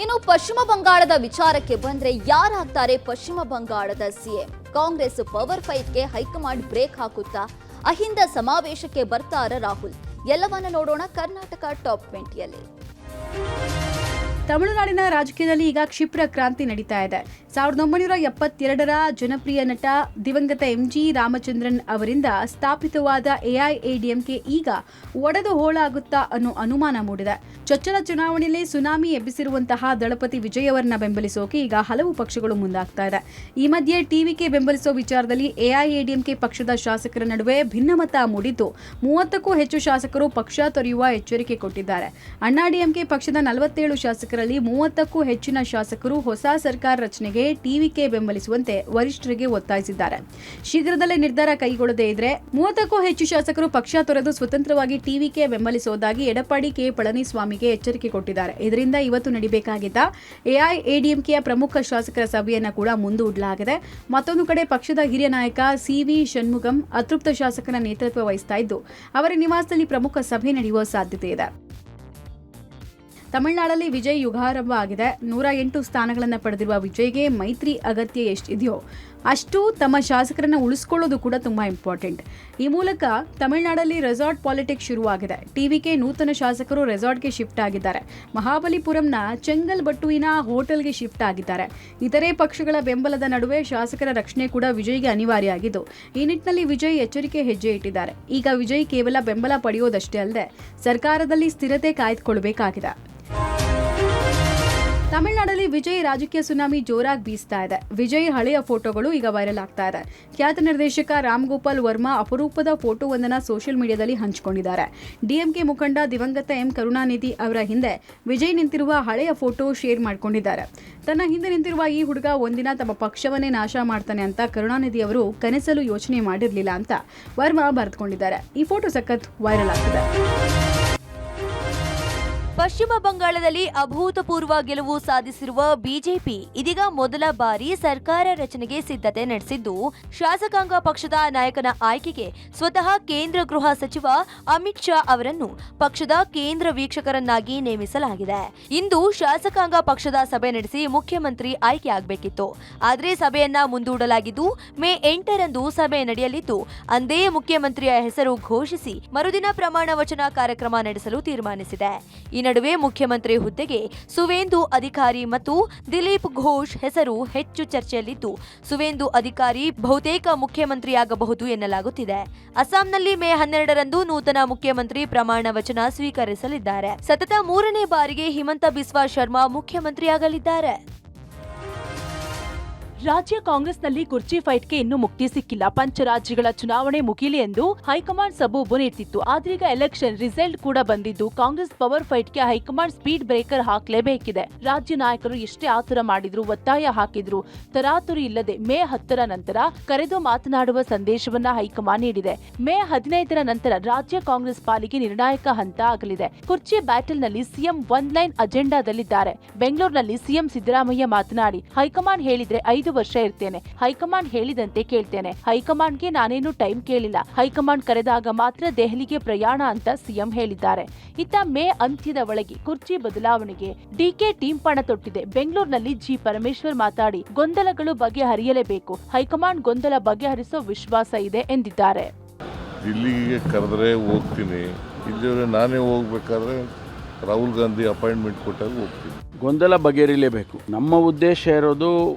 ಇನ್ನು ಪಶ್ಚಿಮ ಬಂಗಾಳದ ವಿಚಾರಕ್ಕೆ ಬಂದ್ರೆ ಯಾರಾಗ್ತಾರೆ ಪಶ್ಚಿಮ ಬಂಗಾಳದ ಸಿಎಂ? ಕಾಂಗ್ರೆಸ್ ಪವರ್ ಫೈಟ್ಗೆ ಹೈಕಮಾಂಡ್ ಬ್ರೇಕ್ ಹಾಕುತ್ತಾ? ಅಹಿಂದ ಸಮಾವೇಶಕ್ಕೆ ಬರ್ತಾರ ರಾಹುಲ್? ಎಲ್ಲವನ್ನ ನೋಡೋಣ ಕರ್ನಾಟಕ ಟಾಪ್ 20ಯಲ್ಲಿ. ತಮಿಳುನಾಡಿನ ರಾಜಕೀಯದಲ್ಲಿ ಈಗ ಕ್ಷಿಪ್ರ ಕ್ರಾಂತಿ ನಡೀತಾ ಇದೆ. 1972ರ ಜನಪ್ರಿಯ ನಟ ದಿವಂಗತ MG ರಾಮಚಂದ್ರನ್ ಅವರಿಂದ ಸ್ಥಾಪಿತವಾದ AIADMK ಈಗ ಒಡೆದು ಹೋಳಾಗುತ್ತಾ ಅನ್ನೋ ಅನುಮಾನ ಮೂಡಿದೆ. ಚೊಚ್ಚಲ ಚುನಾವಣೆಯಲ್ಲಿ ಸುನಾಮಿ ಎಬ್ಬಿಸಿರುವಂತಹ ದಳಪತಿ ವಿಜಯ್ ಅವರನ್ನ ಬೆಂಬಲಿಸೋಕೆ ಈಗ ಹಲವು ಪಕ್ಷಗಳು ಮುಂದಾಗ್ತಾ ಇದೆ. ಈ ಮಧ್ಯೆ TVK ಬೆಂಬಲಿಸೋ ವಿಚಾರದಲ್ಲಿ AIADMK ಪಕ್ಷದ ಶಾಸಕರ ನಡುವೆ ಭಿನ್ನಮತ ಮೂಡಿದ್ದು 30ಕ್ಕೂ ಹೆಚ್ಚು ಶಾಸಕರು ಪಕ್ಷ ತೊರೆಯುವ ಎಚ್ಚರಿಕೆ ಕೊಟ್ಟಿದ್ದಾರೆ. ಅಣ್ಣಾ DMK ಪಕ್ಷದ 47 ಶಾಸಕರಲ್ಲಿ 30ಕ್ಕೂ ಹೆಚ್ಚಿನ ಶಾಸಕರು ಹೊಸ ಸರ್ಕಾರ ರಚನೆಗೆ TVK ಬೆಂಬಲಿಸುವಂತೆ ವರಿಷ್ಠರಿಗೆ ಒತ್ತಾಯಿಸಿದ್ದಾರೆ. ಶೀಘ್ರದಲ್ಲೇ ನಿರ್ಧಾರ ಕೈಗೊಳ್ಳದೇ ಇದ್ರೆ 30ಕ್ಕೂ ಹೆಚ್ಚು ಶಾಸಕರು ಪಕ್ಷ ತೊರೆದು ಸ್ವತಂತ್ರವಾಗಿ TVK ಬೆಂಬಲಿಸುವುದಾಗಿ ಎಡಪ್ಪಾಡಿ ಕೆ ಪಳನಿಸ್ವಾಮಿಗೆ ಎಚ್ಚರಿಕೆ ಕೊಟ್ಟಿದ್ದಾರೆ. ಇದರಿಂದ ಇವತ್ತು ನಡೆಯಬೇಕಾಗಿದ್ದ AIADMKಯ ಪ್ರಮುಖ ಶಾಸಕರ ಸಭೆಯನ್ನ ಕೂಡ ಮುಂದೂಡಲಾಗಿದೆ. ಮತ್ತೊಂದು ಕಡೆ ಪಕ್ಷದ ಹಿರಿಯ ನಾಯಕ CV ಷಣ್ಮುಗಂ ಅತೃಪ್ತ ಶಾಸಕನ ನೇತೃತ್ವ ವಹಿಸ್ತಾ ಇದ್ದು ಅವರ ನಿವಾಸದಲ್ಲಿ ಪ್ರಮುಖ ಸಭೆ ನಡೆಯುವ ಸಾಧ್ಯತೆ ಇದೆ. ತಮಿಳುನಾಡಲ್ಲಿ ವಿಜಯ್ ಯುಗಾರಂಭ ಆಗಿದೆ. 108 ಸ್ಥಾನಗಳನ್ನು ಪಡೆದಿರುವ ವಿಜಯ್ಗೆ ಮೈತ್ರಿ ಅಗತ್ಯ ಎಷ್ಟಿದೆಯೋ ಅಷ್ಟು ತಮ್ಮ ಶಾಸಕರನ್ನು ಉಳಿಸಿಕೊಳ್ಳೋದು ಕೂಡ ತುಂಬಾ ಇಂಪಾರ್ಟೆಂಟ್. ಈ ಮೂಲಕ ತಮಿಳುನಾಡಲ್ಲಿ ರೆಸಾರ್ಟ್ ಪಾಲಿಟಿಕ್ಸ್ ಶುರುವಾಗಿದೆ. TVK ನೂತನ ಶಾಸಕರು ರೆಸಾರ್ಟ್ಗೆ ಶಿಫ್ಟ್ ಆಗಿದ್ದಾರೆ. ಮಹಾಬಲಿಪುರಂನ ಚೆಂಗಲ್ಬಟ್ಟುವಿನ ಹೋಟೆಲ್ಗೆ ಶಿಫ್ಟ್ ಆಗಿದ್ದಾರೆ. ಇತರೆ ಪಕ್ಷಗಳ ಬೆಂಬಲದ ನಡುವೆ ಶಾಸಕರ ರಕ್ಷಣೆ ಕೂಡ ವಿಜಯ್ಗೆ ಅನಿವಾರ್ಯ ಆಗಿದ್ದು ಈ ನಿಟ್ಟಿನಲ್ಲಿ ವಿಜಯ್ ಎಚ್ಚರಿಕೆ ಹೆಜ್ಜೆ ಇಟ್ಟಿದ್ದಾರೆ. ಈಗ ವಿಜಯ್ ಕೇವಲ ಬೆಂಬಲ ಪಡೆಯೋದಷ್ಟೇ ಅಲ್ಲದೆ ಸರ್ಕಾರದಲ್ಲಿ ಸ್ಥಿರತೆ ಕಾಯ್ದುಕೊಳ್ಳಬೇಕಾಗಿದೆ. ತಮಿಳುನಾಡಲ್ಲಿ ವಿಜಯ್ ರಾಜಕೀಯ ಸುನಾಮಿ ಜೋರಾಗಿ ಬೀಸ್ತಾ ಇದೆ. ವಿಜಯ್ ಹಳೆಯ ಫೋಟೋಗಳು ಈಗ ವೈರಲ್ ಆಗ್ತಾ ಇದೆ. ಖ್ಯಾತ ನಿರ್ದೇಶಕ ರಾಮ್ ಗೋಪಾಲ್ ವರ್ಮಾ ಅಪರೂಪದ ಫೋಟೋವೊಂದನ್ನು ಸೋಷಿಯಲ್ ಮೀಡಿಯಾದಲ್ಲಿ ಹಂಚಿಕೊಂಡಿದ್ದಾರೆ. DMK ಮುಖಂಡ ದಿವಂಗತ M ಕರುಣಾನಿಧಿ ಅವರ ಹಿಂದೆ ವಿಜಯ್ ನಿಂತಿರುವ ಹಳೆಯ ಫೋಟೋ ಶೇರ್ ಮಾಡಿಕೊಂಡಿದ್ದಾರೆ. ತನ್ನ ಹಿಂದೆ ನಿಂತಿರುವ ಈ ಹುಡುಗ ಒಂದಿನ ತಮ್ಮ ಪಕ್ಷವನ್ನೇ ನಾಶ ಮಾಡ್ತಾನೆ ಅಂತ ಕರುಣಾನಿಧಿ ಅವರು ಕನಸಲು ಯೋಚನೆ ಮಾಡಿರಲಿಲ್ಲ ಅಂತ ವರ್ಮಾ ಬರೆದುಕೊಂಡಿದ್ದಾರೆ. ಈ ಫೋಟೋ ಸಖತ್ ವೈರಲ್ ಆಗ್ತಿದೆ. ಪಶ್ಚಿಮ ಬಂಗಾಳದಲ್ಲಿ ಅಭೂತಪೂರ್ವ ಗೆಲುವು ಸಾಧಿಸಿರುವ ಬಿಜೆಪಿ ಇದೀಗ ಮೊದಲ ಬಾರಿ ಸರ್ಕಾರ ರಚನೆಗೆ ಸಿದ್ಧತೆ ನಡೆಸಿದ್ದು ಶಾಸಕಾಂಗ ಪಕ್ಷದ ನಾಯಕನ ಆಯ್ಕೆಗೆ ಸ್ವತಃ ಕೇಂದ್ರ ಗೃಹ ಸಚಿವ ಅಮಿತ್ ಶಾ ಅವರನ್ನು ಪಕ್ಷದ ಕೇಂದ್ರ ವೀಕ್ಷಕರನ್ನಾಗಿ ನೇಮಿಸಲಾಗಿದೆ. ಇಂದು ಶಾಸಕಾಂಗ ಪಕ್ಷದ ಸಭೆ ನಡೆಸಿ ಮುಖ್ಯಮಂತ್ರಿ ಆಯ್ಕೆ ಆಗಬೇಕಿತ್ತು. ಆದರೆ ಸಭೆಯನ್ನ ಮುಂದೂಡಲಾಗಿದ್ದು ಮೇ 8ರಂದು ಸಭೆ ನಡೆಯಲಿದ್ದು ಅಂದೇ ಮುಖ್ಯಮಂತ್ರಿಯ ಹೆಸರು ಘೋಷಿಸಿ ಮರುದಿನ ಪ್ರಮಾಣ ವಚನ ಕಾರ್ಯಕ್ರಮ ನಡೆಸಲು ತೀರ್ಮಾನಿಸಿದೆ. ಈ ನಡುವೆ ಮುಖ್ಯಮಂತ್ರಿ ಹುದ್ದೆಗೆ ಸುವೇಂದು ಅಧಿಕಾರಿ ಮತ್ತು ದಿಲೀಪ್ ಘೋಷ್ ಹೆಸರು ಹೆಚ್ಚು ಚರ್ಚೆಯಲ್ಲಿದ್ದು ಸುವೇಂದು ಅಧಿಕಾರಿ ಬಹುತೇಕ ಮುಖ್ಯಮಂತ್ರಿಯಾಗಬಹುದು ಎನ್ನಲಾಗುತ್ತಿದೆ. ಅಸ್ಸಾಂನಲ್ಲಿ ಮೇ 12ರಂದು ನೂತನ ಮುಖ್ಯಮಂತ್ರಿ ಪ್ರಮಾಣ ವಚನ ಸ್ವೀಕರಿಸಲಿದ್ದಾರೆ. ಸತತ 3ನೇ ಬಾರಿಗೆ ಹಿಮಂತ ಬಿಸ್ವಾ ಶರ್ಮಾ ಮುಖ್ಯಮಂತ್ರಿಯಾಗಲಿದ್ದಾರೆ. ರಾಜ್ಯ ಕಾಂಗ್ರೆಸ್ನಲ್ಲಿ ಕುರ್ಚಿ ಫೈಟ್ಗೆ ಇನ್ನೂ ಮುಕ್ತಿ ಸಿಕ್ಕಿಲ್ಲ. ಪಂಚರಾಜ್ಯಗಳ ಚುನಾವಣೆ ಮುಗಿಲಿ ಎಂದು ಹೈಕಮಾಂಡ್ ಸಬೂಬು ನೀಡ್ತಿತ್ತು. ಆದ್ರೀಗ ಎಲೆಕ್ಷನ್ ರಿಸಲ್ಟ್ ಕೂಡ ಬಂದಿದ್ದು ಕಾಂಗ್ರೆಸ್ ಪವರ್ ಫೈಟ್ಗೆ ಹೈಕಮಾಂಡ್ ಸ್ಪೀಡ್ ಬ್ರೇಕರ್ ಹಾಕಲೇಬೇಕಿದೆ. ರಾಜ್ಯ ನಾಯಕರು ಎಷ್ಟೇ ಆತುರ ಮಾಡಿದ್ರು, ಒತ್ತಾಯ ಹಾಕಿದ್ರು ತರಾತುರಿ ಇಲ್ಲದೆ ಮೇ 10ರ ನಂತರ ಕರೆದು ಮಾತನಾಡುವ ಸಂದೇಶವನ್ನ ಹೈಕಮಾಂಡ್ ನೀಡಿದೆ. ಮೇ 15ರ ನಂತರ ರಾಜ್ಯ ಕಾಂಗ್ರೆಸ್ ಪಾಲಿಗೆ ನಿರ್ಣಾಯಕ ಹಂತ ಆಗಲಿದೆ. ಕುರ್ಚಿ ಬ್ಯಾಟಲ್ನಲ್ಲಿ ಸಿಎಂ ಒನ್ ಲೈನ್ ಅಜೆಂಡಾದಲ್ಲಿದ್ದಾರೆ. ಬೆಂಗಳೂರಿನಲ್ಲಿ ಸಿಎಂ ಸಿದ್ದರಾಮಯ್ಯ ಮಾತನಾಡಿ ಹೈಕಮಾಂಡ್ ಹೇಳಿದ್ರೆ 5 ವರ್ಷ ಇರ್ತೇನೆ, ಹೈಕಮಾಂಡ್ ಹೇಳಿದಂತೆ ಕೇಳ್ತೇನೆ, ಹೈಕಮಾಂಡ್ಗೆ ನಾನೇನು ಟೈಮ್ ಕೇಳಿಲ್ಲ, ಹೈಕಮಾಂಡ್ ಕರೆದಾಗ ಮಾತ್ರ ದೆಹಲಿಗೆ ಪ್ರಯಾಣ ಅಂತ ಸಿಎಂ ಹೇಳಿದ್ದಾರೆ. ಇತ್ತ ಮೇ ಅಂತ್ಯದ ಒಳಗೆ ಕುರ್ಚಿ ಬದಲಾವಣೆಗೆ DK ಟೀಮ್ ಪಣ ತೊಟ್ಟಿದೆ. ಬೆಂಗಳೂರಿನಲ್ಲಿ G ಪರಮೇಶ್ವರ್ ಮಾತಾಡಿ ಗೊಂದಲಗಳು ಬಗೆಹರಿಯಲೇಬೇಕು, ಹೈಕಮಾಂಡ್ ಗೊಂದಲ ಬಗೆಹರಿಸೋ ವಿಶ್ವಾಸ ಇದೆ ಎಂದಿದ್ದಾರೆ. ದಿಲ್ಲಿಗೆ ಕರೆದ್ರೆ ಹೋಗ್ತೀನಿ, ಇಲ್ಲಿ ನಾನೇ ಹೋಗ್ಬೇಕಾದ್ರೆ ರಾಹುಲ್ ಗಾಂಧಿ ಅಪಾಯಿಂಟ್ಮೆಂಟ್ ಕೊಟ್ಟಾಗ ಹೋಗ್ತೀನಿ. ಗೊಂದಲ ಬಗೆಹರಿಲೇಬೇಕು. ನಮ್ಮ ಉದ್ದೇಶ ಇರೋದು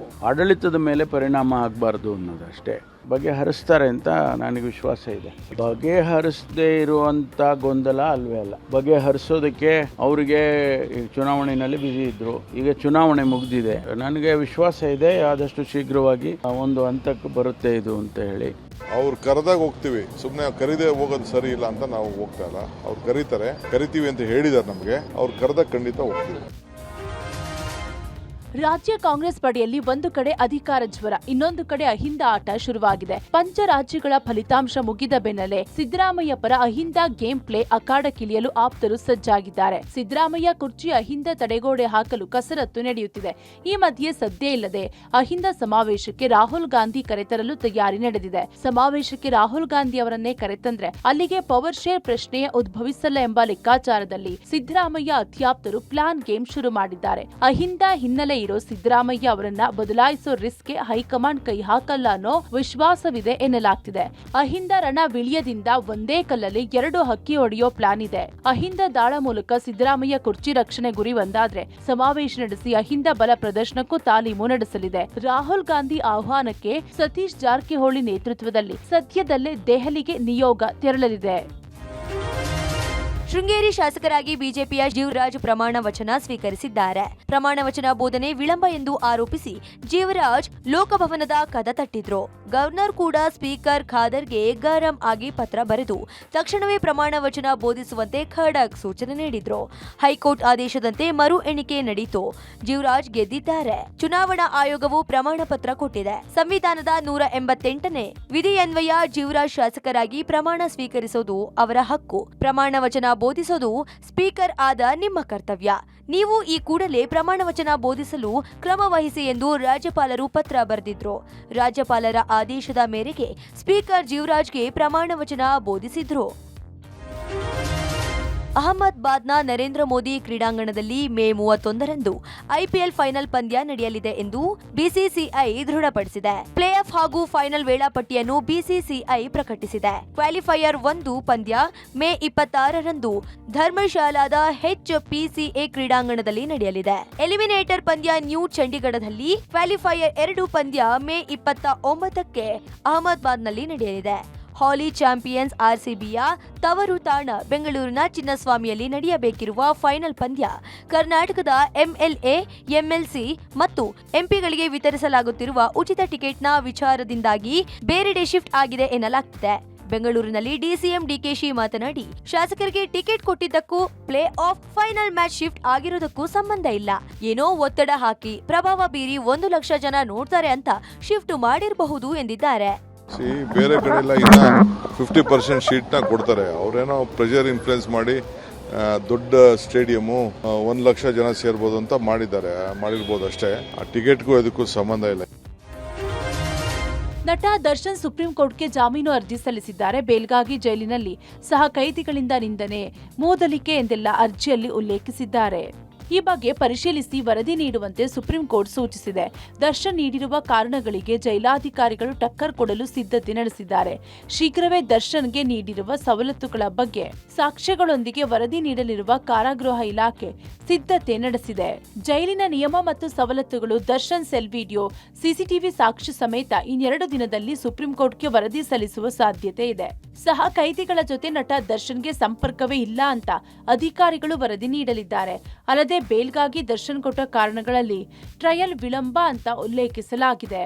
ಆಡಳಿತದ ಮೇಲೆ ಪರಿಣಾಮ ಆಗಬಾರ್ದು ಅನ್ನೋದಷ್ಟೇ. ಬಗೆಹರಿಸ್ತಾರೆ ಅಂತ ನನಗೆ ವಿಶ್ವಾಸ ಇದೆ. ಬಗೆಹರಿಸದೇ ಇರುವಂಥ ಗೊಂದಲ ಅಲ್ವೇ ಅಲ್ಲ. ಬಗೆಹರಿಸೋದಕ್ಕೆ ಅವರಿಗೆ ಚುನಾವಣೆಯಲ್ಲಿ ಬ್ಯುಸಿ ಇದ್ದರು, ಈಗ ಚುನಾವಣೆ ಮುಗಿದಿದೆ. ನನಗೆ ವಿಶ್ವಾಸ ಇದೆ ಆದಷ್ಟು ಶೀಘ್ರವಾಗಿ ಒಂದು ಹಂತಕ್ಕೆ ಬರುತ್ತೆ ಇದು ಅಂತ ಹೇಳಿ. ಅವ್ರು ಕರೆದಾಗ ಹೋಗ್ತೀವಿ, ಸುಮ್ಮನೆ ಕರೀದೇ ಹೋಗೋದು ಸರಿ ಇಲ್ಲ ಅಂತ ನಾವು ಹೋಗ್ತಾ ಇಲ್ಲ. ಅವ್ರು ಕರೀತಾರೆ, ಕರಿತೀವಿ ಅಂತ ಹೇಳಿದ್ದಾರೆ ನಮಗೆ. ಅವ್ರು ಕರೆದಾಗ ಖಂಡಿತ ಹೋಗ್ತೀವಿ. ರಾಜ್ಯ ಕಾಂಗ್ರೆಸ್ ಪಡೆಯಲ್ಲಿ ಒಂದು ಕಡೆ ಅಧಿಕಾರ ಜ್ವರ, ಇನ್ನೊಂದು ಕಡೆ ಅಹಿಂದ ಆಟ ಶುರುವಾಗಿದೆ. ಪಂಚ ರಾಜ್ಯಗಳ ಫಲಿತಾಂಶ ಮುಗಿದ ಬೆನ್ನಲ್ಲೇ ಸಿದ್ದರಾಮಯ್ಯ ಪರ ಅಹಿಂದ ಗೇಮ್ ಪ್ಲೇ ಅಖಾಡಕ್ಕಿಳಿಯಲು ಆಪ್ತರು ಸಜ್ಜಾಗಿದ್ದಾರೆ. ಸಿದ್ದರಾಮಯ್ಯ ಕುರ್ಚಿ ಅಹಿಂದ ತಡೆಗೋಡೆ ಹಾಕಲು ಕಸರತ್ತು ನಡೆಯುತ್ತಿದೆ. ಈ ಮಧ್ಯೆ ಸದ್ಯ ಇಲ್ಲದೆ ಅಹಿಂದ ಸಮಾವೇಶಕ್ಕೆ ರಾಹುಲ್ ಗಾಂಧಿ ಕರೆತರಲು ತಯಾರಿ ನಡೆದಿದೆ. ಸಮಾವೇಶಕ್ಕೆ ರಾಹುಲ್ ಗಾಂಧಿ ಅವರನ್ನೇ ಕರೆತಂದ್ರೆ ಅಲ್ಲಿಗೆ ಪವರ್ ಶೇರ್ ಪ್ರಶ್ನೆಯೇ ಉದ್ಭವಿಸಲ್ಲ ಎಂಬ ಲೆಕ್ಕಾಚಾರದಲ್ಲಿ ಸಿದ್ದರಾಮಯ್ಯ ಅತ್ಯಾಪ್ತರು ಪ್ಲಾನ್ ಗೇಮ್ ಶುರು ಮಾಡಿದ್ದಾರೆ. ಅಹಿಂದ ಹಿನ್ನೆಲೆ ಇರೋ ಸಿದ್ದರಾಮಯ್ಯ ಅವರನ್ನ ಬದಲಾಯಿಸೋ ರಿಸ್ಕ್ಗೆ ಹೈಕಮಾಂಡ್ ಕೈ ಹಾಕಲ್ಲ ಅನ್ನೋ ವಿಶ್ವಾಸವಿದೆ ಎನ್ನಲಾಗ್ತಿದೆ. ಅಹಿಂದ ರಣವಿಳಿಯದಿಂದ ಒಂದೇ ಕಲ್ಲಲ್ಲಿ 2 ಹಕ್ಕಿ ಹೊಡೆಯೋ ಪ್ಲಾನ್ ಇದೆ. ಅಹಿಂದ ದಾಳ ಮೂಲಕ ಸಿದ್ದರಾಮಯ್ಯ ಕುರ್ಚಿ ರಕ್ಷಣೆ ಗುರಿ ಒಂದಾದ್ರೆ ಸಮಾವೇಶ ನಡೆಸಿ ಅಹಿಂದ ಬಲ ಪ್ರದರ್ಶನಕ್ಕೂ ತಾಲೀಮು ನಡೆಸಲಿದೆ. ರಾಹುಲ್ ಗಾಂಧಿ ಆಹ್ವಾನಕ್ಕೆ ಸತೀಶ್ ಜಾರಕಿಹೊಳಿ ನೇತೃತ್ವದಲ್ಲಿ ಸದ್ಯದಲ್ಲೇ ದೆಹಲಿಗೆ ನಿಯೋಗ ತೆರಳಲಿದೆ. ಶೃಂಗೇರಿ ಶಾಸಕರಾಗಿ ಬಿಜೆಪಿಯ ಜೀವರಾಜ್ ಪ್ರಮಾಣ ವಚನ ಸ್ವೀಕರಿಸಿದ್ದಾರೆ. ಪ್ರಮಾಣ ವಚನ ಬೋಧನೆ ವಿಳಂಬ ಎಂದು ಆರೋಪಿಸಿ ಜೀವರಾಜ್ ಲೋಕಭವನದ ಕದ ತಟ್ಟಿದ್ರು. ಗವರ್ನರ್ ಕೂಡ ಸ್ಪೀಕರ್ ಖಾದರ್ಗೆ ಗರಂ ಆಗಿ ಪತ್ರ ಬರೆದು ತಕ್ಷಣವೇ ಪ್ರಮಾಣ ವಚನ ಬೋಧಿಸುವಂತೆ ಖಡಕ್ ಸೂಚನೆ ನೀಡಿದ್ರು. ಹೈಕೋರ್ಟ್ ಆದೇಶದಂತೆ ಮರು ಎಣಿಕೆ ನಡೆಯಿತು. ಜೀವರಾಜ್ ಗೆದ್ದಿದ್ದಾರೆ. ಚುನಾವಣಾ ಆಯೋಗವು ಪ್ರಮಾಣ ಪತ್ರ ಕೊಟ್ಟಿದೆ. ಸಂವಿಧಾನದ 188ನೇ ವಿಧಿಯನ್ವಯ ಜೀವರಾಜ್ ಶಾಸಕರಾಗಿ ಪ್ರಮಾಣ ಸ್ವೀಕರಿಸೋದು ಅವರ ಹಕ್ಕು. ಪ್ರಮಾಣ ವಚನ ಬೋಧಿಸೋದು ಸ್ಪೀಕರ್ ಆದ ನಿಮ್ಮ ಕರ್ತವ್ಯ. ನೀವು ಈ ಕೂಡಲೇ ಪ್ರಮಾಣ ವಚನ ಬೋಧಿಸಲು ಕ್ರಮ ವಹಿಸಿ ಎಂದು ರಾಜ್ಯಪಾಲರು ಪತ್ರ ಬರೆದಿದ್ರು. ರಾಜ್ಯಪಾಲರ ಆದೇಶದ ಮೇರೆಗೆ ಸ್ಪೀಕರ್ ಜೀವರಾಜ್ಗೆ ಪ್ರಮಾಣ ವಚನ ಬೋಧಿಸಿದ್ರು. ಅಹಮದಾಬಾದ್ನ ನರೇಂದ್ರ ಮೋದಿ ಕ್ರೀಡಾಂಗಣದಲ್ಲಿ ಮೇ 31ರಂದು ಐಪಿಎಲ್ ಫೈನಲ್ ಪಂದ್ಯ ನಡೆಯಲಿದೆ ಎಂದು ಬಿಸಿಸಿಐ ದೃಢಪಡಿಸಿದೆ. ಪ್ಲೇ ಆಫ್ ಹಾಗೂ ಫೈನಲ್ ವೇಳಾಪಟ್ಟಿಯನ್ನು ಬಿಸಿಸಿಐ ಪ್ರಕಟಿಸಿದೆ. ಕ್ವಾಲಿಫೈಯರ್ 1 ಪಂದ್ಯ ಮೇ 26ರಂದು ಧರ್ಮಶಾಲಾದ HPCA ಕ್ರೀಡಾಂಗಣದಲ್ಲಿ ನಡೆಯಲಿದೆ. ಎಲಿಮಿನೇಟರ್ ಪಂದ್ಯ ನ್ಯೂ ಚಂಡೀಗಢದಲ್ಲಿ, ಕ್ವಾಲಿಫೈಯರ್ 2 ಪಂದ್ಯ ಮೇ 29ಕ್ಕೆ ಅಹಮದಾಬಾದ್ನಲ್ಲಿ ನಡೆಯಲಿದೆ. ಹಾಲಿ ಚಾಂಪಿಯನ್ಸ್ ಆರ್ಸಿಬಿಯ ತವರು ತಾಣ ಬೆಂಗಳೂರಿನ ಚಿನ್ನಸ್ವಾಮಿಯಲ್ಲಿ ನಡೆಯಬೇಕಿರುವ ಫೈನಲ್ ಪಂದ್ಯ ಕರ್ನಾಟಕದ ಎಂಎಲ್ಎ, ಎಂಎಲ್ಸಿ ಮತ್ತು ಎಂಪಿಗಳಿಗೆ ವಿತರಿಸಲಾಗುತ್ತಿರುವ ಉಚಿತ ಟಿಕೆಟ್ನ ವಿಚಾರದಿಂದಾಗಿ ಬೇರೆಡೆ ಶಿಫ್ಟ್ ಆಗಿದೆ ಎನ್ನಲಾಗ್ತಿದೆ. ಬೆಂಗಳೂರಿನಲ್ಲಿ ಡಿಸಿಎಂ ಡಿಕೆಶಿ ಮಾತನಾಡಿ, ಶಾಸಕರಿಗೆ ಟಿಕೆಟ್ ಕೊಟ್ಟಿದ್ದಕ್ಕೂ play off final match shift ಆಗಿರೋದಕ್ಕೂ ಸಂಬಂಧ ಇಲ್ಲ. ಏನೋ ಒತ್ತಡ ಹಾಕಿ ಪ್ರಭಾವ ಬೀರಿ 1 ಲಕ್ಷ ಜನ ನೋಡ್ತಾರೆ ಅಂತ ಶಿಫ್ಟ್ ಮಾಡಿರಬಹುದು ಎಂದಿದ್ದಾರೆ. ಬೇರೆ ಕಡೆ ಎಲ್ಲ ಇನ್ನ 50% ಶೀಟ್ನ ಕೊಡ್ತಾರೆ. ಅವರೇನೋ ಪ್ರೆಷರ್ ಇನ್ಫ್ಲುಯೆನ್ಸ್ ಮಾಡಿ ದೊಡ್ಡ ಸ್ಟೇಡಿಯಮು 1 ಲಕ್ಷ ಜನ ಸೇರ್ಬೋದು ಅಂತ ಮಾಡಿರ್ಬೋದು ಅಷ್ಟೇ. ಆ ಟಿಕೆಟ್ಗೂ ಅದಕ್ಕೂ ಸಂಬಂಧ ಇಲ್ಲ. ನಟ ದರ್ಶನ್ ಸುಪ್ರೀಂ ಕೋರ್ಟ್ಗೆ ಜಾಮೀನು ಅರ್ಜಿ ಸಲ್ಲಿಸಿದ್ದಾರೆ. ಬೇಲ್ಗಾವಿ ಜೈಲಿನಲ್ಲಿ ಸಹ ಕೈದಿಗಳಿಂದ ನಿಂದನೆ, ಮೂದಲಿಕೆ ಎಂದೆಲ್ಲ ಅರ್ಜಿಯಲ್ಲಿ ಉಲ್ಲೇಖಿಸಿದ್ದಾರೆ. ಈ ಬಗ್ಗೆ ಪರಿಶೀಲಿಸಿ ವರದಿ ನೀಡುವಂತೆ ಸುಪ್ರೀಂ ಕೋರ್ಟ್ ಸೂಚಿಸಿದೆ. ದರ್ಶನ್ ನೀಡಿರುವ ಕಾರಣಗಳಿಗೆ ಜೈಲಾಧಿಕಾರಿಗಳು ಟಕ್ಕರ್ ಕೊಡಲು ಸಿದ್ಧತೆ ನಡೆಸಿದ್ದಾರೆ. ಶೀಘ್ರವೇ ದರ್ಶನ್ಗೆ ನೀಡಿರುವ ಸವಲತ್ತುಗಳ ಬಗ್ಗೆ ಸಾಕ್ಷ್ಯಗಳೊಂದಿಗೆ ವರದಿ ನೀಡಲಿರುವ ಕಾರಾಗೃಹ ಇಲಾಖೆ ಸಿದ್ಧತೆ ನಡೆಸಿದೆ. ಜೈಲಿನ ನಿಯಮ ಮತ್ತು ಸವಲತ್ತುಗಳು, ದರ್ಶನ್ ಸೆಲ್ ವಿಡಿಯೋ, ಸಿಸಿಟಿವಿ ಸಾಕ್ಷ್ಯ ಸಮೇತ ಇನ್ನೆರಡು ದಿನದಲ್ಲಿ ಸುಪ್ರೀಂ ಕೋರ್ಟ್ಗೆ ವರದಿ ಸಲ್ಲಿಸುವ ಸಾಧ್ಯತೆ ಇದೆ. ಸಹ ಕೈದಿಗಳ ಜೊತೆ ನಟ ದರ್ಶನ್ಗೆ ಸಂಪರ್ಕವೇ ಇಲ್ಲ ಅಂತ ಅಧಿಕಾರಿಗಳು ವರದಿ ನೀಡಲಿದ್ದಾರೆ. ಅಲ್ಲದೆ ಬೇಲ್ಗಾಗಿ ದರ್ಶನ್ ಕೊಟ್ಟ ಕಾರಣಗಳಲ್ಲಿ ಟ್ರಯಲ್ ವಿಳಂಬ ಅಂತ ಉಲ್ಲೇಖಿಸಲಾಗಿದೆ.